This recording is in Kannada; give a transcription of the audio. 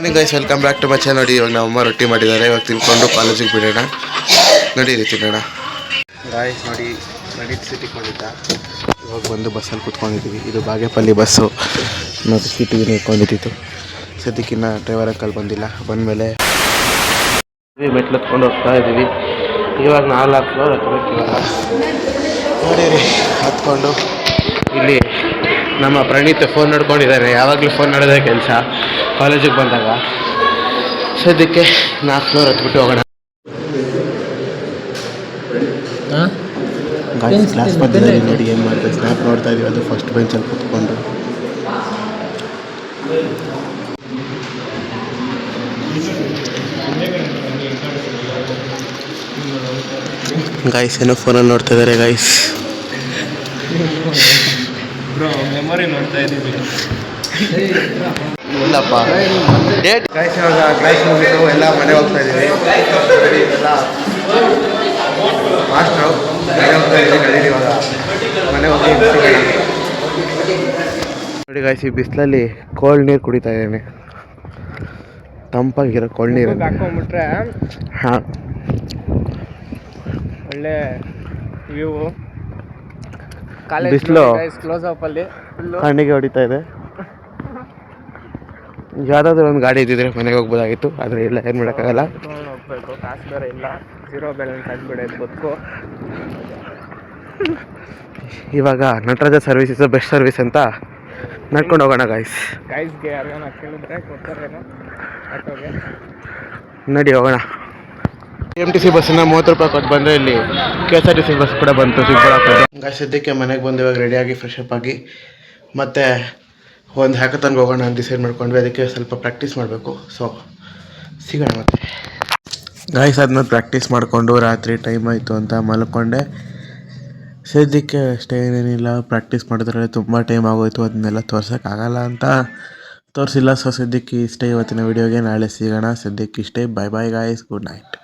Morning guys, welcome back to my channel. ನೋಡಿ, ಇವಾಗ ನಮ್ಮ ಅಮ್ಮ ರೊಟ್ಟಿ ಮಾಡಿದ್ದಾರೆ. ಇವಾಗ ತಿನ್ಕೊಂಡು ಕಾಲೇಜಿಗೆ ಬಿಡೋಣ. ನಡೀರಿ ತಿನ್ನೋಣ ಗಾಯ್ಸ್. ನೋಡಿ, ನಡೀತು ಸಿಟಿ ಕೊಂಡಿದ್ದ. ಇವಾಗ ಬಂದು ಬಸ್ಸಲ್ಲಿ ಕೂತ್ಕೊಂಡಿದ್ದೀವಿ. ಇದು ಬಾಗೇಪಲ್ಲಿ ಬಸ್ಸು. ಮತ್ತು ಸೀಟಿಗೆ ನಿಂತ್ಕೊಂಡಿದ್ದು. ಸದ್ಯಕ್ಕಿನ್ನ ಡ್ರೈವರ್ ಅಂಕಲ್ ಬಂದಿಲ್ಲ. ಬಂದಮೇಲೆ ಮೆಟ್ಲು ಹತ್ಕೊಂಡು ಹೋಗ್ತಾ ಇದ್ದೀವಿ. ಇವಾಗ 4 ಫ್ಲೋರ್ ಹತ್ಬೇಕು. ಇವಾಗ ನೋಡಿರಿ, ಹತ್ಕೊಂಡು ಇಲ್ಲಿ ನಮ್ಮ ಪ್ರಣೀತ್ ಫೋನ್ ನೋಡ್ಕೊಂಡಿದ್ದಾನೆ. ಯಾವಾಗಲೂ ಫೋನ್ ನೋಡೋದೇ ಕೆಲಸ ಕಾಲೇಜಿಗೆ ಬಂದಾಗ. ಸದ್ಯಕ್ಕೆ 4 ಫ್ಲೋರ್ ಹತ್ಬಿಟ್ಟು ಹೋಗೋಣ. ಕ್ಲಾಸ್ ಮಧ್ಯದಲ್ಲಿ ನೋಡಿ ಏನು ಮಾಡ್ತಾರೆ, ಸ್ನ್ಯಾಪ್ ನೋಡ್ತಾ ಇದೀವಿ. ಅದು ಫಸ್ಟ್ ಬೆಂಚಲ್ಲಿ ಕೂತ್ಕೊಂಡು. ಗಾಯ್ಸ್ ಏನೋ ಫೋನಲ್ಲಿ ನೋಡ್ತಾ ಇದ್ದಾರೆ ಗಾಯ್ಸ್. ಮೆಮೊರಿ ನೋಡ್ತಾ ಇದ್ದೀವಿ. ಇಲ್ಲಪ್ಪ ಡೇಟ್ ಗಾಯ್ಸ್. ಇವಾಗ ಕ್ಲಾಸ್ ಮುಗಿದು ಎಲ್ಲ ಮನೆ ಹೋಗ್ತಾ ಇದ್ದೀವಿ. ಎಲ್ಲ ಮಾಸ್ಟ್ರು ಮನೆ ಹೋಗ್ತಾ ಇದ್ದೀವಿ. ನಡೀರಿ ಇವಾಗ ಮನೆ ಹೋಗಿ ನೋಡಿ ಗಾಯ್ಸ್. ಈ ಬಿಸಿಲಲ್ಲಿ ಕೋಲ್ಡ್ ನೀರು ಕುಡಿತಾ ಇದ್ದೇನೆ. ತಂಪಾಗಿರೋ ಕೋಲ್ಡ್ ನೀರು ಹಾಕೊಂಡ್ಬಿಟ್ರೆ ಹಾಂ, ಒಳ್ಳೆ ವ್ಯೂ. ಬಿಸಿಲು ಕ್ಲೋಸ್ ಅಪ್ ಅಲ್ಲಿ ಕಣ್ಣಿಗೆ ಹೊಡಿತಾ ಇದೆ. ಯಾವುದಾದ್ರೂ ಒಂದು ಗಾಡಿ ಇದ್ದಿದ್ರೆ ಮನೆಗೆ ಹೋಗ್ಬೋದಾಗಿತ್ತು, ಆದರೆ ಇಲ್ಲ, ಏನು ಮಾಡೋಕ್ಕಾಗಲ್ಲ. ಹೋಗ್ಬೇಕು, ಕಾಸು ಬೇರೆ ಇಲ್ಲ. 0 ಬ್ಯಾಲೆನ್ಸ್ ಆಗಿಬಿಡೋದು ಬದುಕು. ಇವಾಗ Nataraja service is best service ಅಂತ ನಡ್ಕೊಂಡು ಹೋಗೋಣ ಗಾಯ್ಸ್ಗೆ. ಯಾರಿಗಾನ ಕೇಳಿದ್ರೆ ಕೊಡ್ತಾರೇನೋ ಆಟೋಗೆ. ನಡಿ ಹೋಗೋಣ. KMTC ಬಸ್ಸನ್ನು 30 ರೂಪಾಯಿ ಕೊಟ್ಟು ಬಂದರೆ ಇಲ್ಲಿ KSRTC ಬಸ್ ಕೂಡ ಬಂತು ಚಿಕ್ಕಬಳ್ಳಾಪುರ. ಸದ್ಯಕ್ಕೆ ಮನೆಗೆ ಬಂದು ಇವಾಗ ರೆಡಿಯಾಗಿ ಫ್ರೆಶ್ ಅಪ್ ಆಗಿ ಮತ್ತು ಒಂದು ಹ್ಯಾಕಥಾನ್ಗೆ ಹೋಗೋಣ ಅಂತ ಡಿಸೈಡ್ ಮಾಡ್ಕೊಂಡ್ವಿ. ಅದಕ್ಕೆ ಸ್ವಲ್ಪ ಪ್ರಾಕ್ಟೀಸ್ ಮಾಡಬೇಕು. ಸೊ ಸಿಗೋಣ ಮತ್ತೆ ಗಾಯ್ಸ್. ಆದ್ಮೇಲೆ ಪ್ರಾಕ್ಟೀಸ್ ಮಾಡಿಕೊಂಡು ರಾತ್ರಿ ಟೈಮ್ ಆಯಿತು ಅಂತ ಮಲ್ಕೊಂಡೆ. ಸದ್ಯಕ್ಕೆ ಅಷ್ಟೇ, ಏನೇನಿಲ್ಲ. ಪ್ರಾಕ್ಟೀಸ್ ಮಾಡಿದ್ರೆ ತುಂಬ ಟೈಮ್ ಆಗೋಯಿತು. ಅದನ್ನೆಲ್ಲ ತೋರ್ಸೋಕ್ಕಾಗಲ್ಲ ಅಂತ ತೋರಿಸಿಲ್ಲ. ಸೊ ಸದ್ಯಕ್ಕೆ ಇಷ್ಟೇ ಇವತ್ತಿನ ವೀಡಿಯೋಗೆ. ನಾಳೆ ಸಿಗೋಣ. ಸದ್ಯಕ್ಕೆ ಇಷ್ಟೇ. ಬಾಯ್ ಬಾಯ್ ಗಾಯ್ಸ್. Good night.